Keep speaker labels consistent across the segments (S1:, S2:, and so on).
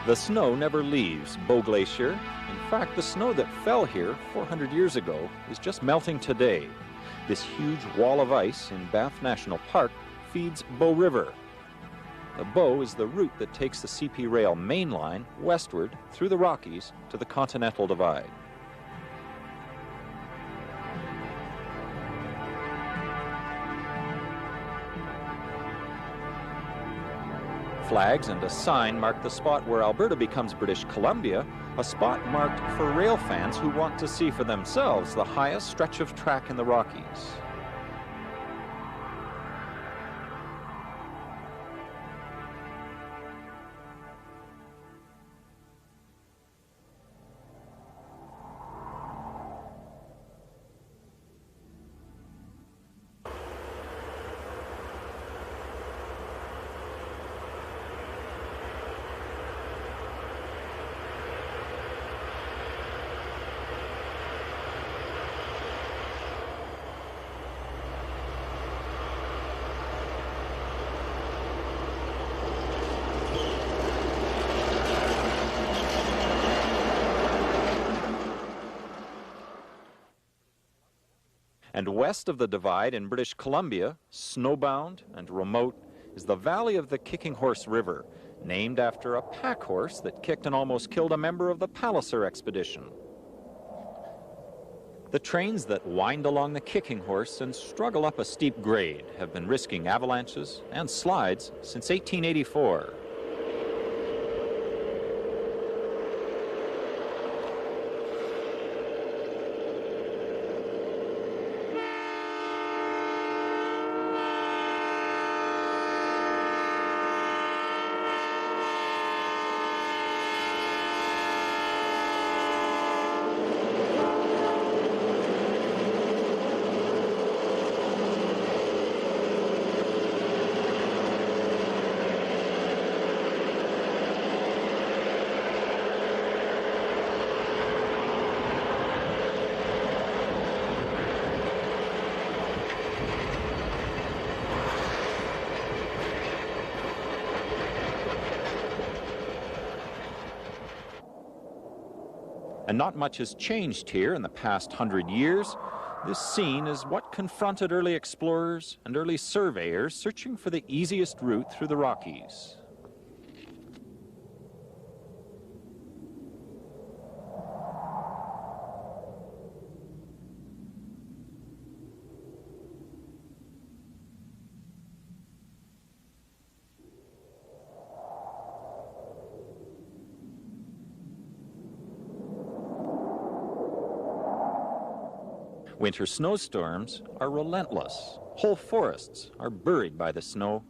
S1: The snow never leaves Bow Glacier. In fact, the snow that fell here 400 years ago is just melting today. This huge wall of ice in Banff National Park feeds Bow River. The Bow is the route that takes the CP Rail main line westward through the Rockies to the Continental Divide. Flags and a sign mark the spot where Alberta becomes British Columbia, a spot marked for rail fans who want to see for themselves the highest stretch of track in the Rockies. And west of the divide in British Columbia, snowbound and remote, is the valley of the Kicking Horse River, named after a pack horse that kicked and almost killed a member of the Palliser expedition. The trains that wind along the Kicking Horse and struggle up a steep grade have been risking avalanches and slides since 1884. And not much has changed here in the past 100 years. This scene is what confronted early explorers and early surveyors searching for the easiest route through the Rockies. Winter snowstorms are relentless. Whole forests are buried by the snow.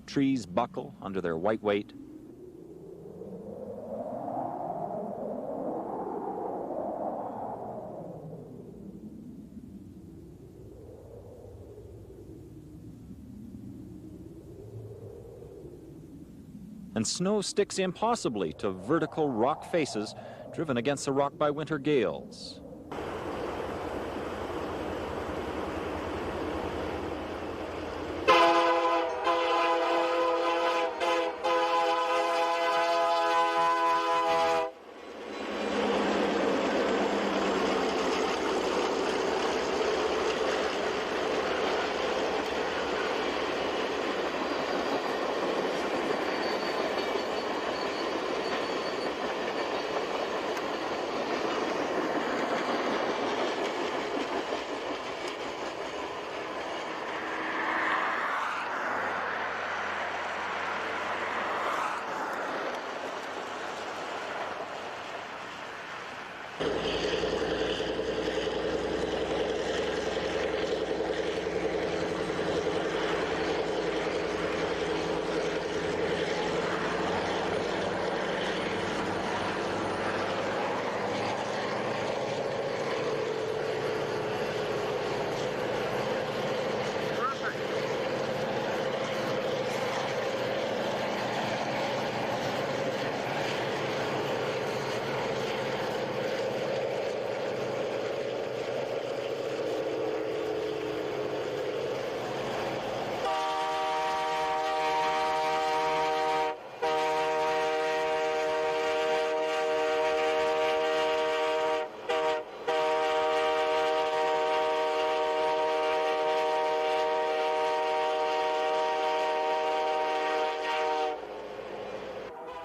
S1: Trees buckle under their white weight. And snow sticks impossibly to vertical rock faces driven against the rock by winter gales.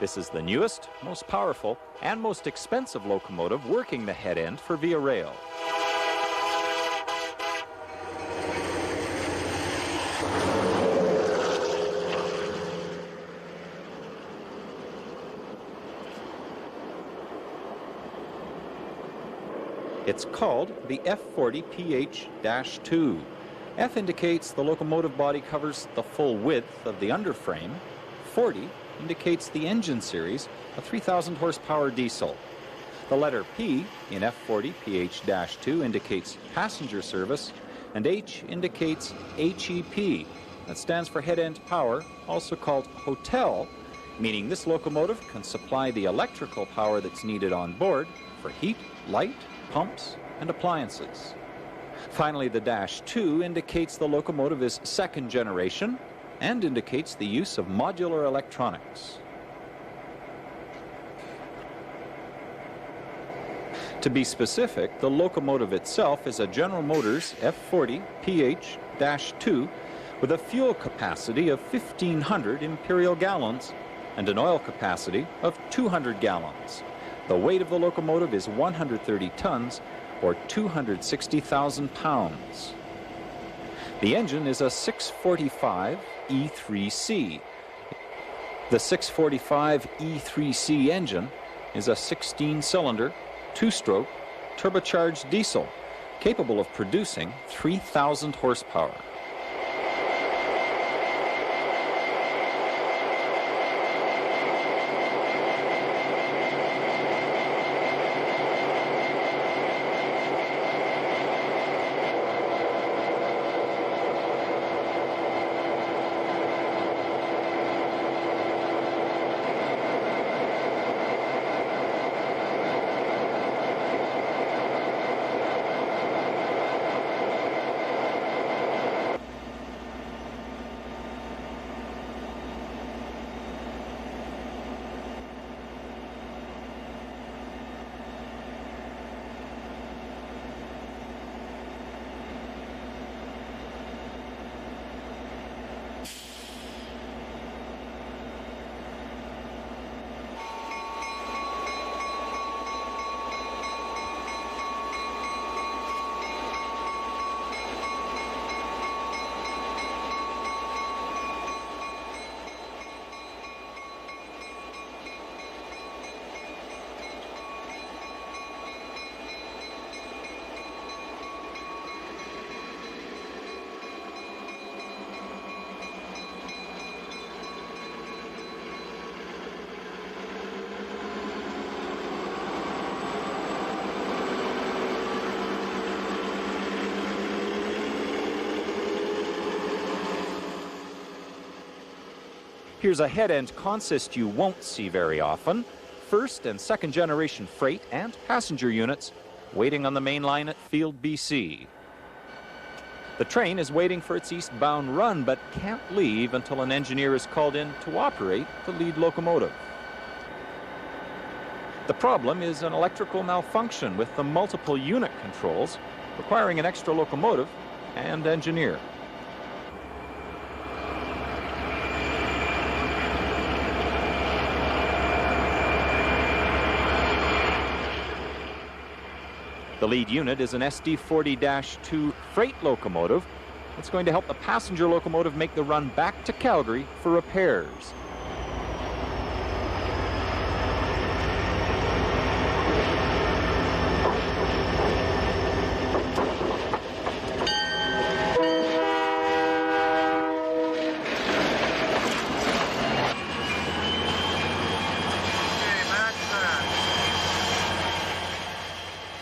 S1: This is the newest, most powerful, and most expensive locomotive working the head end for Via Rail. It's called the F40 PH-2. F indicates the locomotive body covers the full width of the underframe. 40 indicates the engine series, a 3,000 horsepower diesel. The letter P in F40 PH-2 indicates passenger service, and H indicates HEP. That stands for head-end power, also called hotel, meaning this locomotive can supply the electrical power that's needed on board for heat, light, pumps, and appliances. Finally, the -2 indicates the locomotive is second generation and indicates the use of modular electronics. To be specific, the locomotive itself is a General Motors F40 PH-2 with a fuel capacity of 1,500 imperial gallons and an oil capacity of 200 gallons. The weight of the locomotive is 130 tons, or 260,000 pounds. The engine is a 645 E3C. The 645 E3C engine is a 16-cylinder, two-stroke, turbocharged diesel, capable of producing 3,000 horsepower. Here's a head-end consist you won't see very often. First and second generation freight and passenger units waiting on the main line at Field, BC. The train is waiting for its eastbound run but can't leave until an engineer is called in to operate the lead locomotive. The problem is an electrical malfunction with the multiple unit controls requiring an extra locomotive and engineer. The lead unit is an SD40-2 freight locomotive. It's going to help the passenger locomotive make the run back to Calgary for repairs.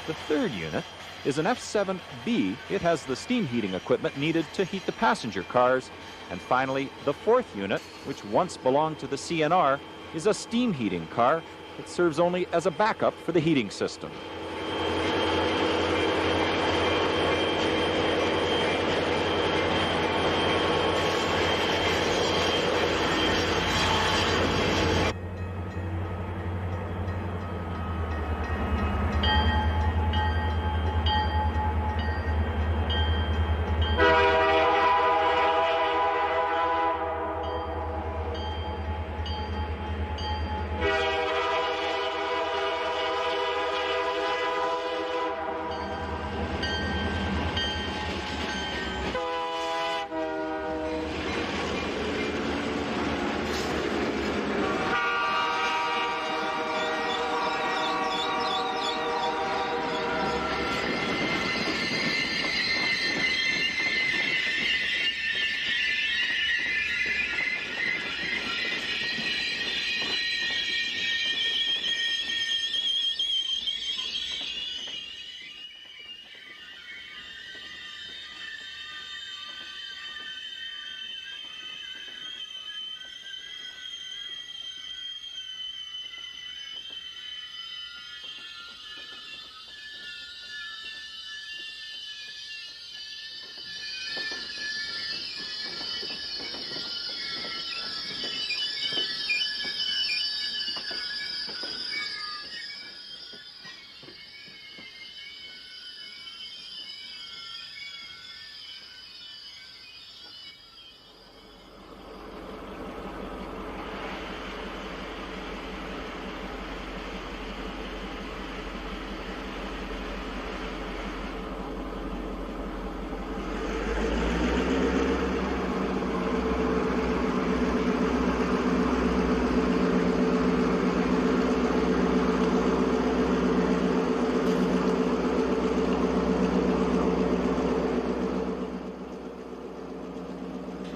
S1: The third unit is an F7B. It has the steam heating equipment needed to heat the passenger cars. And finally, the fourth unit, which once belonged to the CNR, is a steam heating car. It serves only as a backup for the heating system.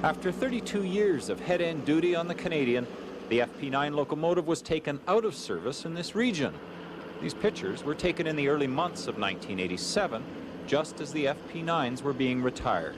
S1: After 32 years of head-end duty on the Canadian, the FP9 locomotive was taken out of service in this region. These pictures were taken in the early months of 1987, just as the FP9s were being retired.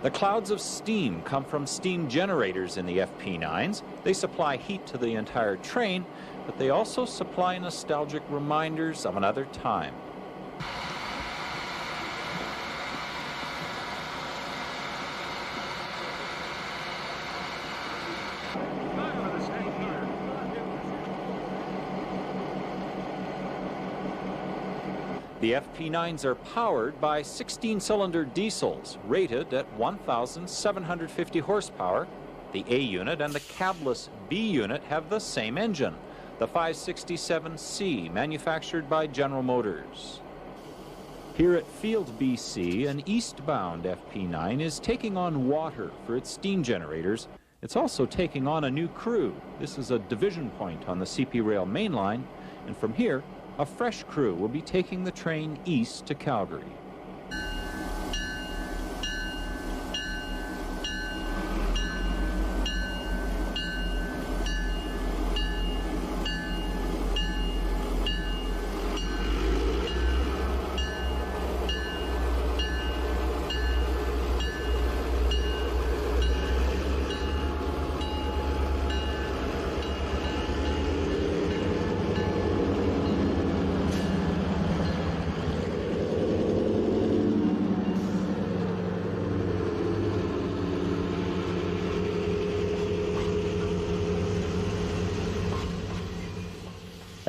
S1: The clouds of steam come from steam generators in the FP9s. They supply heat to the entire train, but they also supply nostalgic reminders of another time. The FP9s are powered by 16-cylinder diesels rated at 1,750 horsepower. The A unit and the cabless B unit have the same engine, the 567C, manufactured by General Motors. Here at Field, BC, an eastbound FP9 is taking on water for its steam generators. It's also taking on a new crew. This is a division point on the CP Rail main line, and from here, a fresh crew will be taking the train east to Calgary.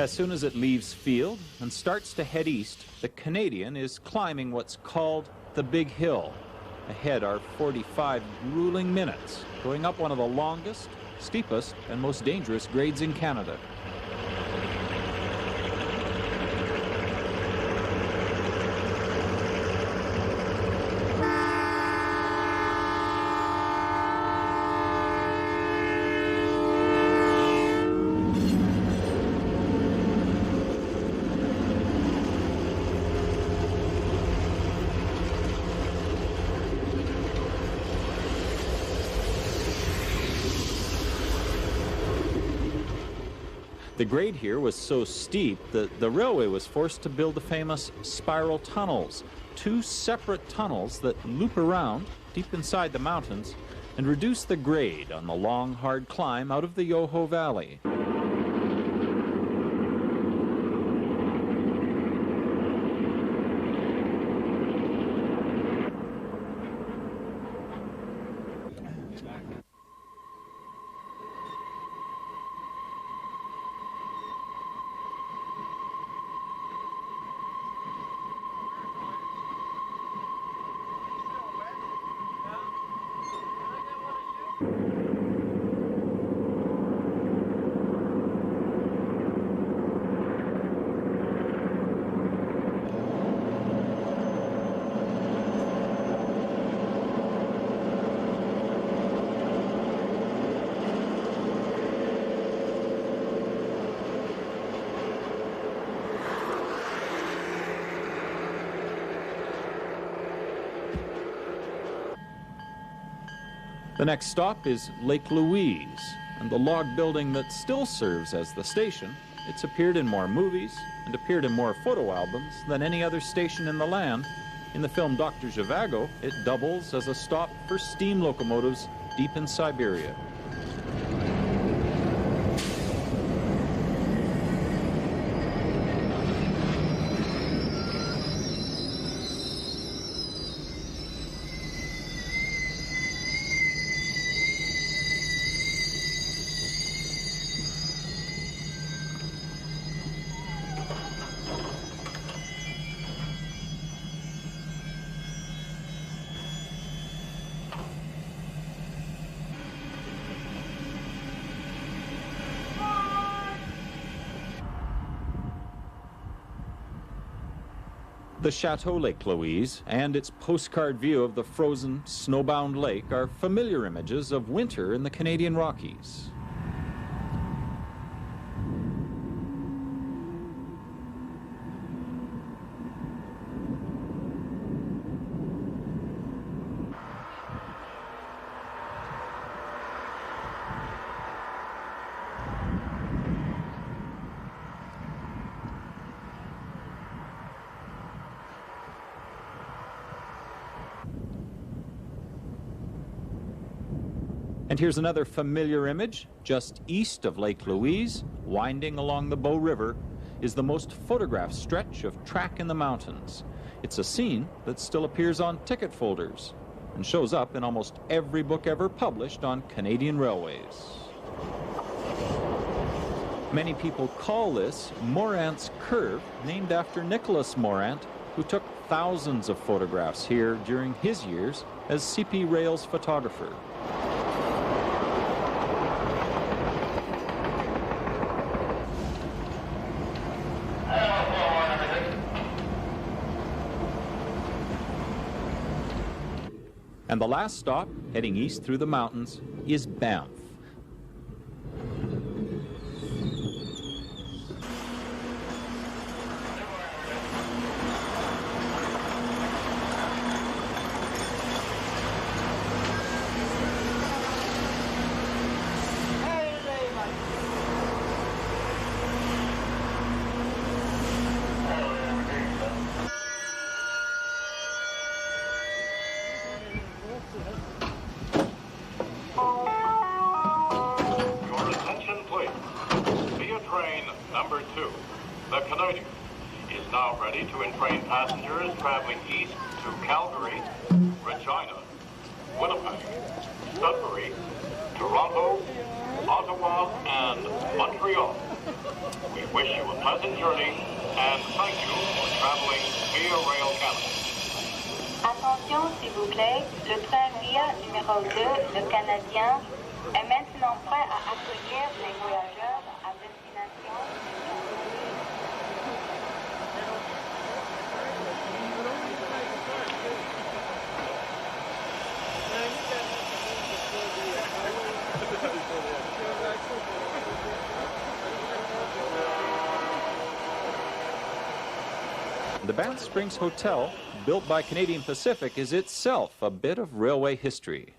S1: As soon as it leaves Field and starts to head east, the Canadian is climbing what's called the Big Hill. Ahead are 45 grueling minutes, going up one of the longest, steepest, and most dangerous grades in Canada. The grade here was so steep that the railway was forced to build the famous spiral tunnels, two separate tunnels that loop around deep inside the mountains and reduce the grade on the long, hard climb out of the Yoho Valley. The next stop is Lake Louise, and the log building that still serves as the station. It's appeared in more movies and appeared in more photo albums than any other station in the land. In the film Dr. Zhivago, it doubles as a stop for steam locomotives deep in Siberia. The Chateau Lake Louise and its postcard view of the frozen, snowbound lake are familiar images of winter in the Canadian Rockies. And here's another familiar image. Just east of Lake Louise, winding along the Bow River, is the most photographed stretch of track in the mountains. It's a scene that still appears on ticket folders and shows up in almost every book ever published on Canadian railways. Many people call this Morant's Curve, named after Nicholas Morant, who took thousands of photographs here during his years as CP Rail's photographer. And the last stop, heading east through the mountains, is Banff.
S2: Number 2, the Canadian, is now ready to entrain passengers traveling east to Calgary, Regina, Winnipeg, Sudbury, Toronto, Ottawa, and Montreal. We wish you a pleasant journey and thank you for traveling via Rail Canada.
S3: Attention s'il vous plaît, le train via numéro 2, le Canadien, est maintenant prêt à accueillir les voyageurs à destination.
S1: The Banff Springs Hotel, built by Canadian Pacific, is itself a bit of railway history.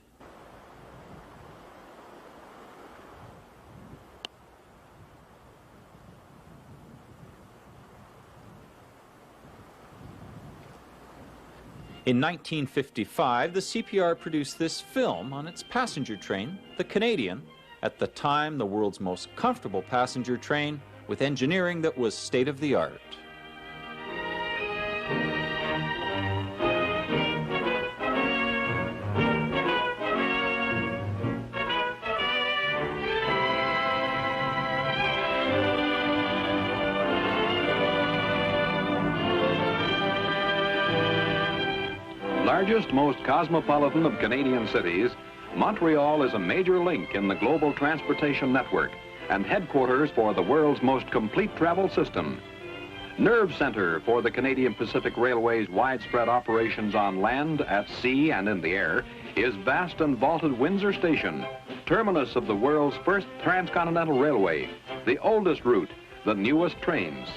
S1: In 1955, the CPR produced this film on its passenger train, the Canadian, at the time the world's most comfortable passenger train, with engineering that was state-of-the-art.
S4: Largest, most cosmopolitan of Canadian cities, Montreal is a major link in the global transportation network and headquarters for the world's most complete travel system. Nerve center for the Canadian Pacific Railway's widespread operations on land, at sea, and in the air is vast and vaulted Windsor Station, terminus of the world's first transcontinental railway, the oldest route, the newest trains.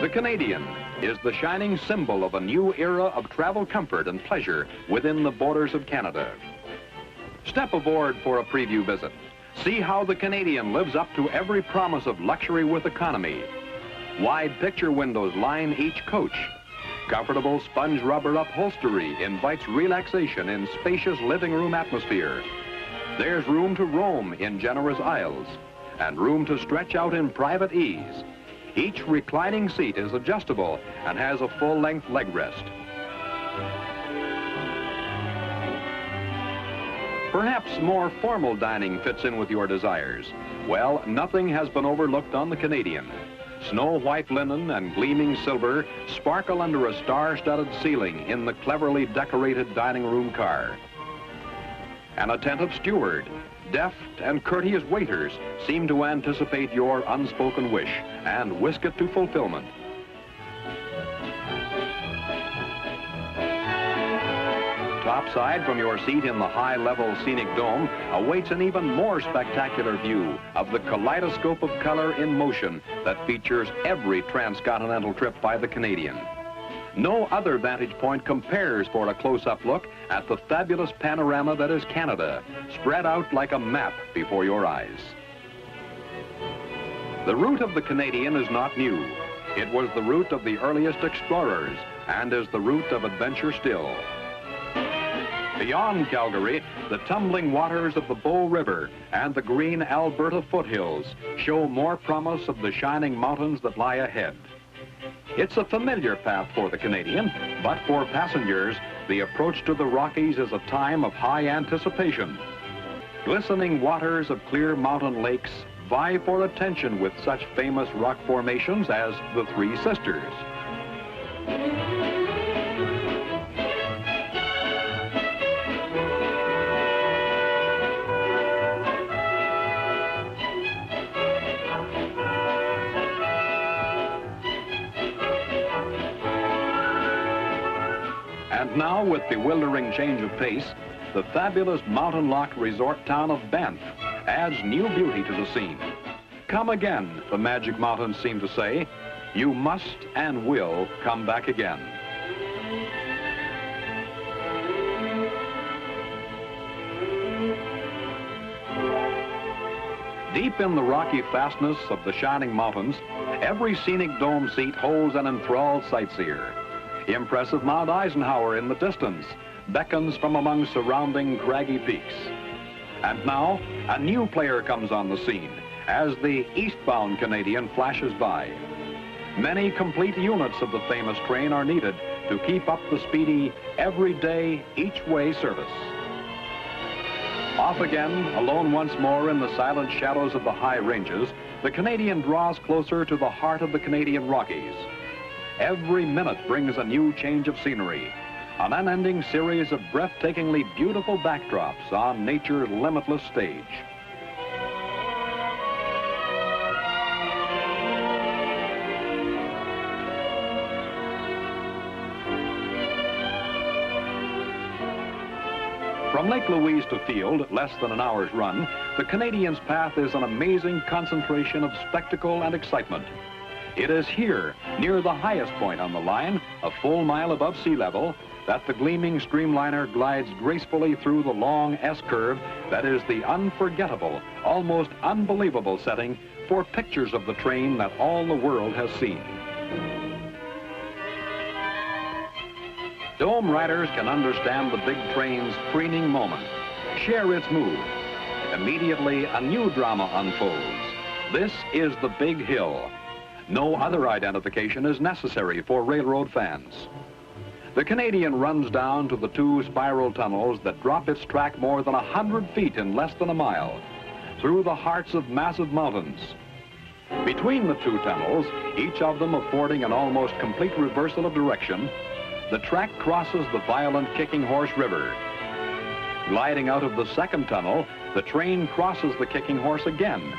S4: The Canadian, is the shining symbol of a new era of travel comfort and pleasure within the borders of Canada. Step aboard for a preview visit. See how the Canadian lives up to every promise of luxury with economy. Wide picture windows line each coach. Comfortable sponge rubber upholstery invites relaxation in spacious living room atmosphere. There's room to roam in generous aisles and room to stretch out in private ease. Each reclining seat is adjustable and has a full-length leg rest. Perhaps more formal dining fits in with your desires. Well, nothing has been overlooked on the Canadian. Snow-white linen and gleaming silver sparkle under a star-studded ceiling in the cleverly decorated dining room car. An attentive steward, deft and courteous waiters seem to anticipate your unspoken wish and whisk it to fulfillment. Topside from your seat in the high-level Scenic Dome awaits an even more spectacular view of the kaleidoscope of color in motion that features every transcontinental trip by the Canadian. No other vantage point compares for a close-up look at the fabulous panorama that is Canada, spread out like a map before your eyes. The route of the Canadian is not new. It was the route of the earliest explorers and is the route of adventure still. Beyond Calgary, the tumbling waters of the Bow River and the green Alberta foothills show more promise of the shining mountains that lie ahead. It's a familiar path for the Canadian, but for passengers, the approach to the Rockies is a time of high anticipation. Glistening waters of clear mountain lakes vie for attention with such famous rock formations as the Three Sisters. And now, with bewildering change of pace, the fabulous mountain-locked resort town of Banff adds new beauty to the scene. Come again, the Magic Mountains seem to say. You must and will come back again. Deep in the rocky fastness of the shining mountains, every Scenic Dome seat holds an enthralled sightseer. Impressive Mount Eisenhower in the distance beckons from among surrounding craggy peaks. And now, a new player comes on the scene as the eastbound Canadian flashes by. Many complete units of the famous train are needed to keep up the speedy, everyday, each-way service. Off again, alone once more in the silent shadows of the high ranges, the Canadian draws closer to the heart of the Canadian Rockies. Every minute brings a new change of scenery, an unending series of breathtakingly beautiful backdrops on nature's limitless stage. From Lake Louise to Field, less than an hour's run, the Canadian's path is an amazing concentration of spectacle and excitement. It is here, near the highest point on the line, a full mile above sea level, that the gleaming streamliner glides gracefully through the long S-curve that is the unforgettable, almost unbelievable setting for pictures of the train that all the world has seen. Dome riders can understand the big train's preening moment, share its mood. Immediately, a new drama unfolds. This is the Big Hill. No other identification is necessary for railroad fans. The Canadian runs down to the two spiral tunnels that drop its track more than 100 feet in less than a mile, through the hearts of massive mountains. Between the two tunnels, each of them affording an almost complete reversal of direction, the track crosses the violent Kicking Horse River. Gliding out of the second tunnel, the train crosses the Kicking Horse again,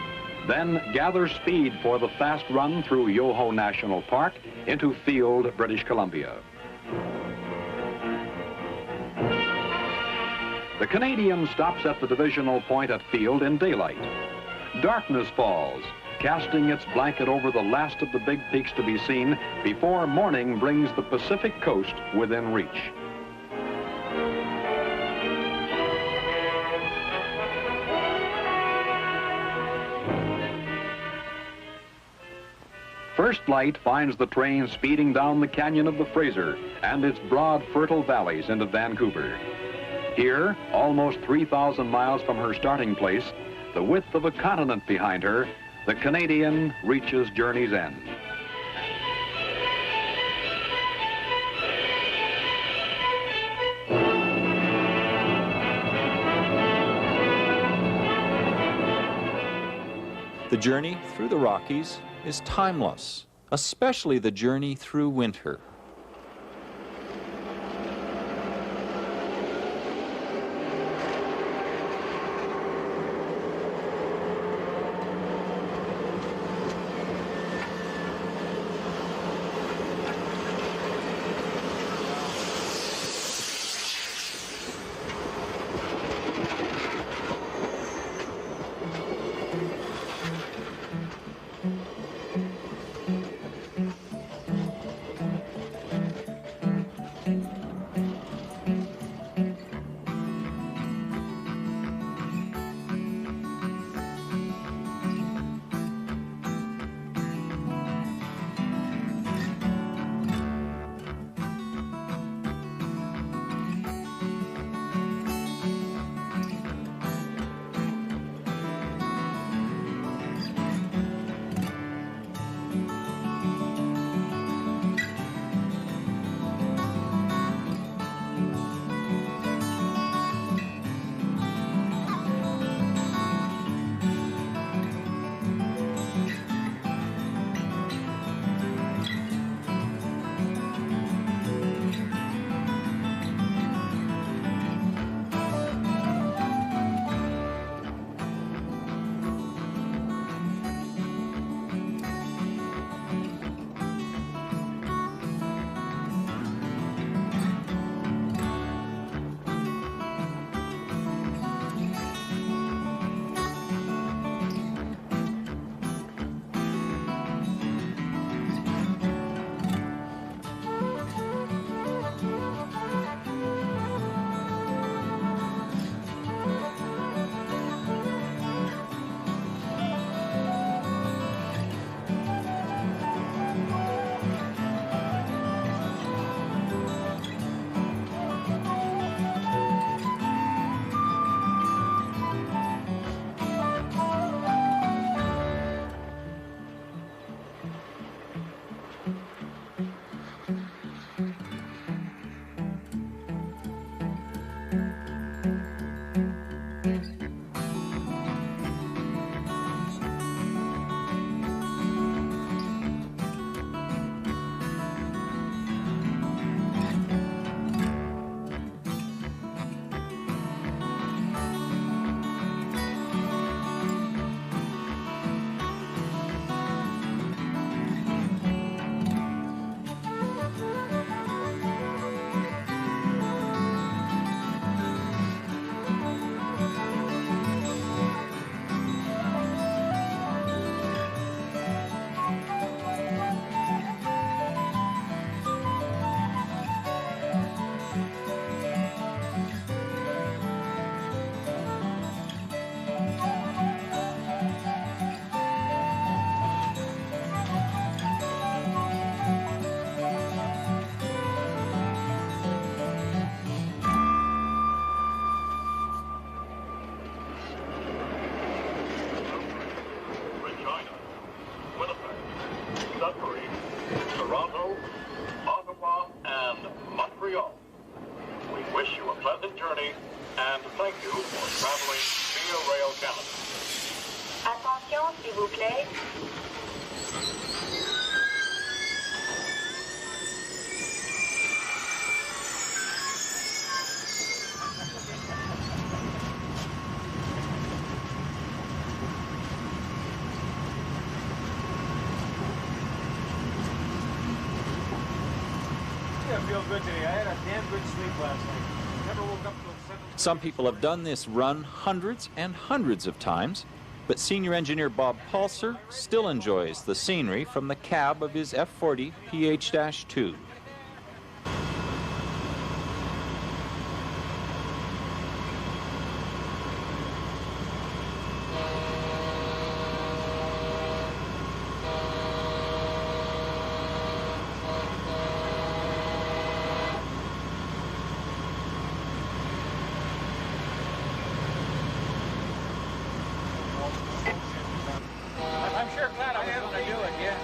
S4: then gathers speed for the fast run through Yoho National Park into Field, British Columbia. The Canadian stops at the divisional point at Field in daylight. Darkness falls, casting its blanket over the last of the big peaks to be seen before morning brings the Pacific coast within reach. First light finds the train speeding down the canyon of the Fraser and its broad, fertile valleys into Vancouver. Here, almost 3,000 miles from her starting place, the width of a continent behind her, the Canadian reaches journey's end.
S1: The journey through the Rockies is timeless, especially the journey through winter.
S3: Attention, s'il vous plaît.
S5: I feel good today. I had a damn good sleep last night. Never woke up till 7.
S1: Some people have done this run hundreds and hundreds of times. But senior engineer Bob Pulser still enjoys the scenery from the cab of his F40 PH-2.
S5: I'm sure glad I was going to do it, yeah.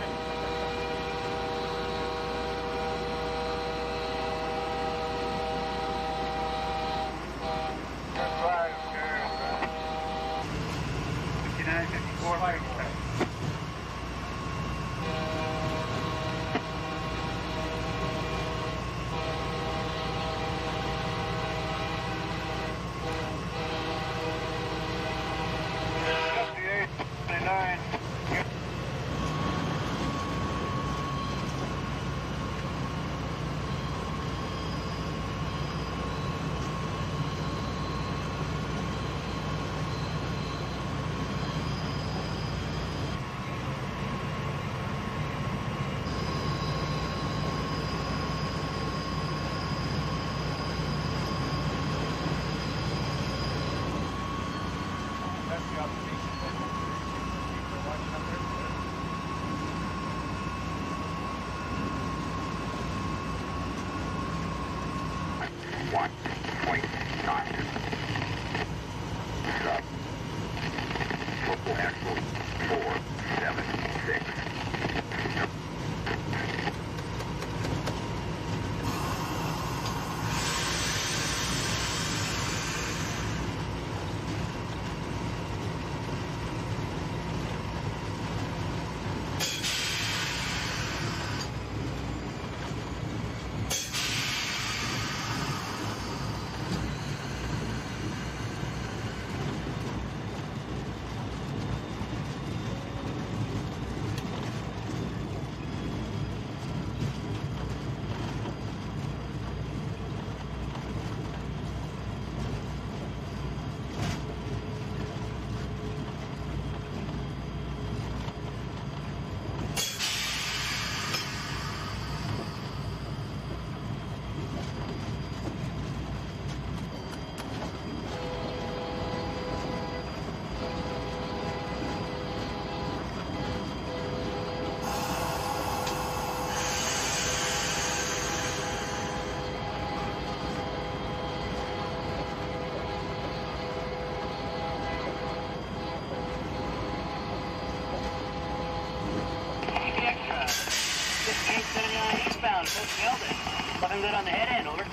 S6: Looking good on the head end, over.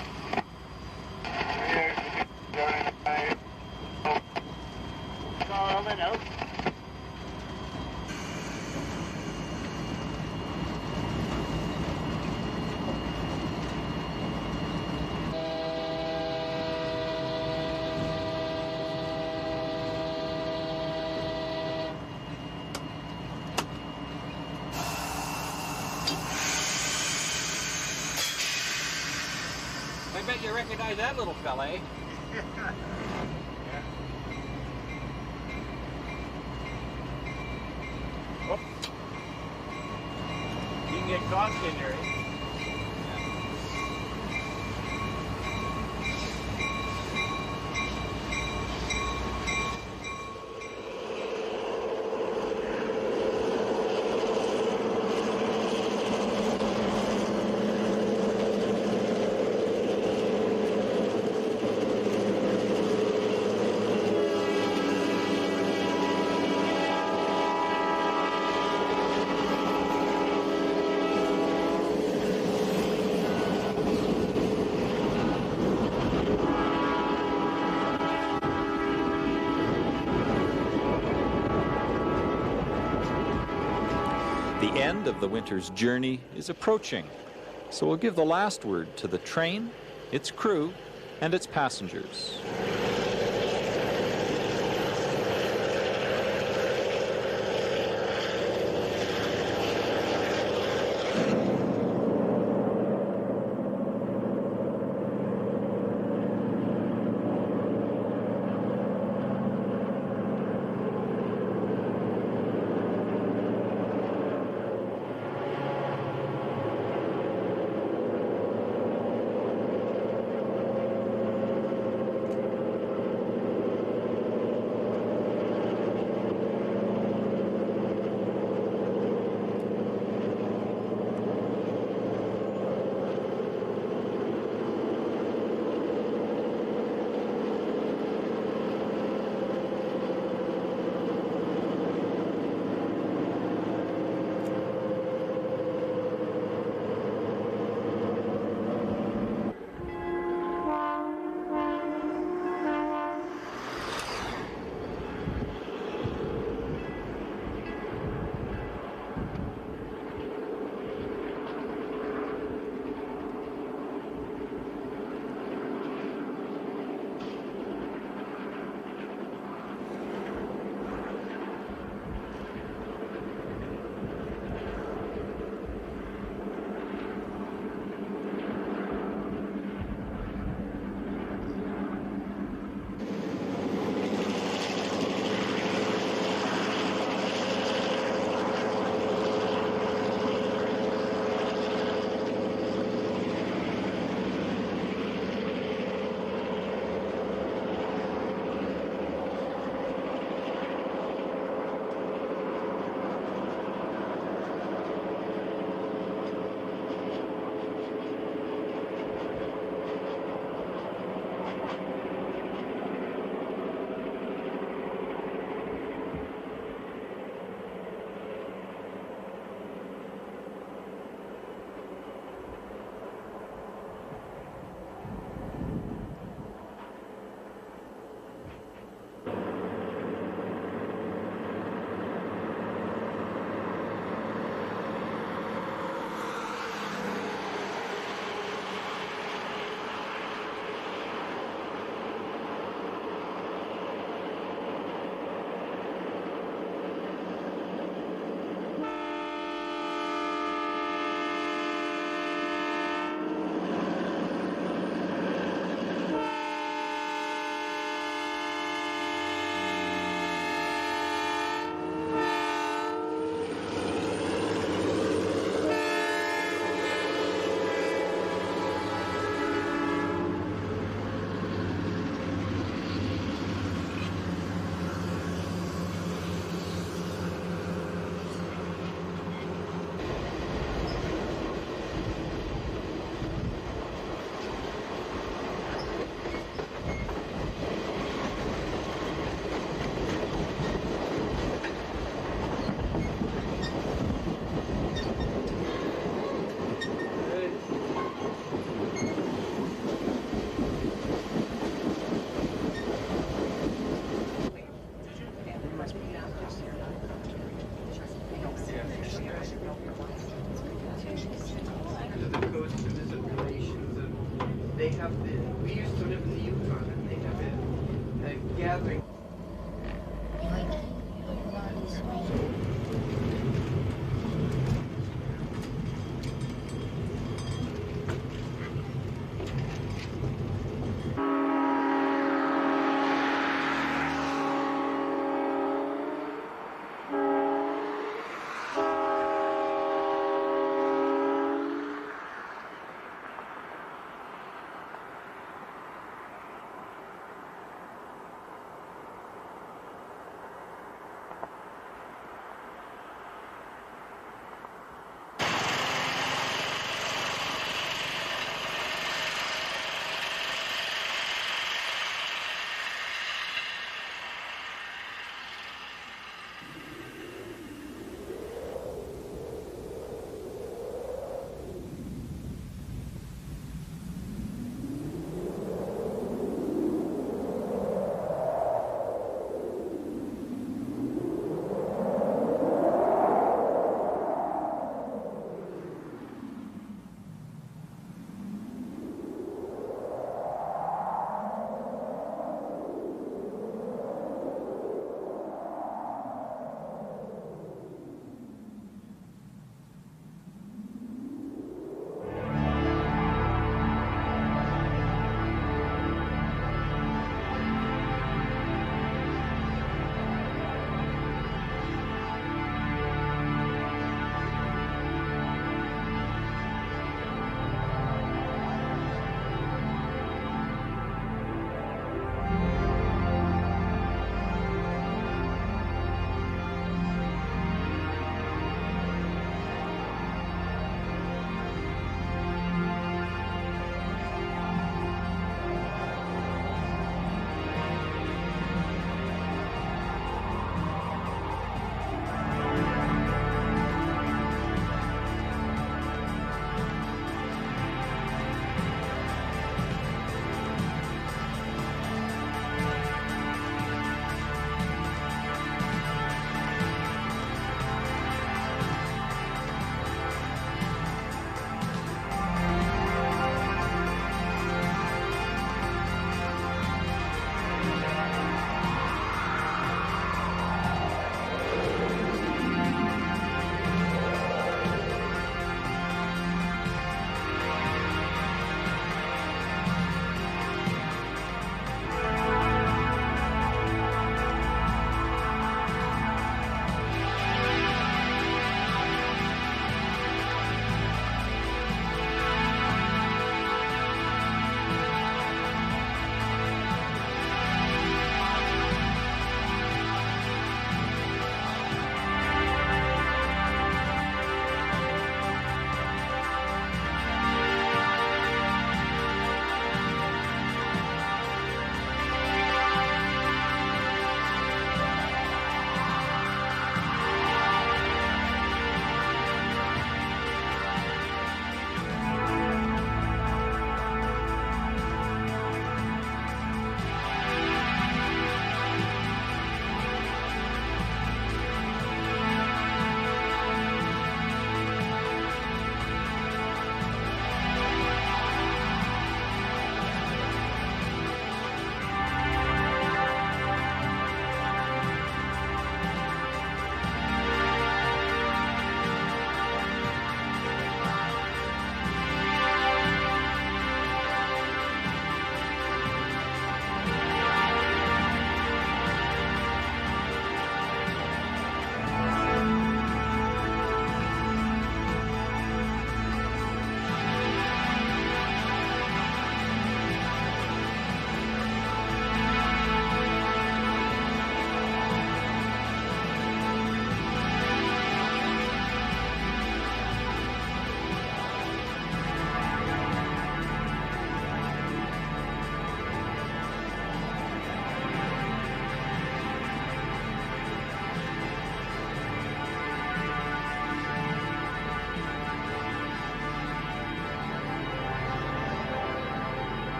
S6: All the notes.
S5: I bet you recognize that little fella, eh? Oh. You can get caught in there, eh?
S1: The end of the winter's journey is approaching, so we'll give the last word to the train, its crew, and its passengers.